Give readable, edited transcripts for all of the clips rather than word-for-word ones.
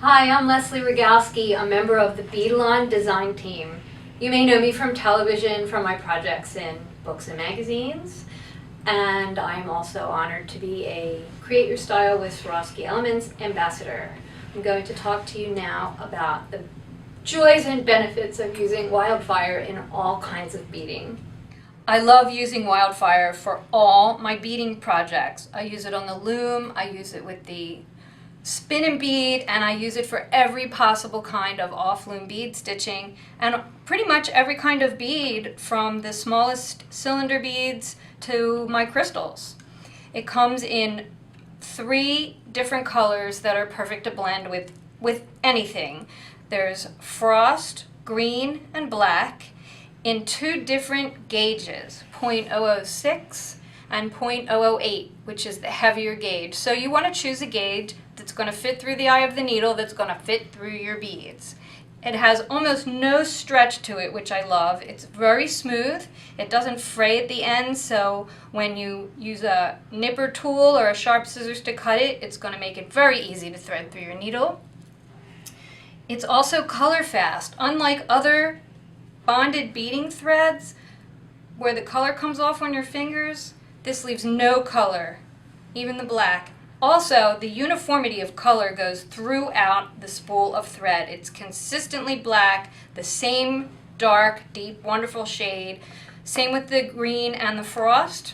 Hi, I'm Leslie Rogalski, a member of the Beadalon design team. You may know me from television from my projects in books and magazines, and I'm also honored to be a Create Your Style with Swarovski Elements ambassador. I'm going to talk to you now about the joys and benefits of using Wildfire in all kinds of beading. I love using Wildfire for all my beading projects. I use it on the loom, I use it with the spin and bead, and I use it for every possible kind of off-loom bead stitching and pretty much every kind of bead, from the smallest cylinder beads to my crystals. It comes in 3 different colors that are perfect to blend with anything. There's frost, green, and black in 2 different gauges, 0.006 and 0.008, which is the heavier gauge. So you want to choose a gauge that's going to fit through the eye of the needle, that's going to fit through your beads. It has almost no stretch to it, which I love. It's very smooth. It doesn't fray at the end, so when you use a nipper tool or a sharp scissors to cut it, it's going to make it very easy to thread through your needle. It's also color fast. Unlike other bonded beading threads where the color comes off on your fingers, this leaves no color, even the black. Also, the uniformity of color goes throughout the spool of thread. It's consistently black, the same dark, deep, wonderful shade. Same with the green and the frost.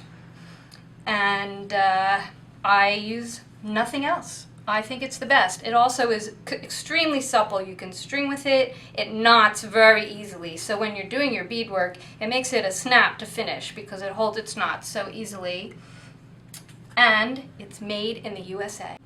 And I use nothing else. I think it's the best. It also is extremely supple. You can string with it. It knots very easily. So when you're doing your beadwork, it makes it a snap to finish because it holds its knots so easily. And it's made in the USA.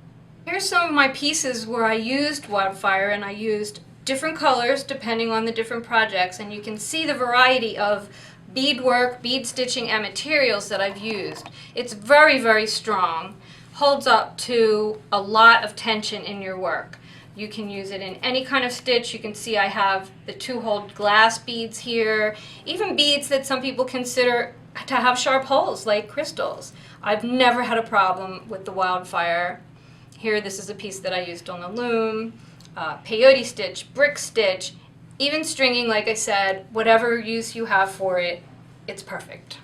Here's some of my pieces where I used Wildfire, and I used different colors depending on the different projects, and you can see the variety of beadwork, bead stitching, and materials that I've used. It's very, very strong, holds up to a lot of tension in your work. You can use it in any kind of stitch. You can see I have the 2-hole glass beads here, even beads that some people consider to have sharp holes like crystals. I've never had a problem with the Wildfire. Here, this is a piece that I used on the loom, peyote stitch, brick stitch, even stringing, like I said, whatever use you have for it, it's perfect.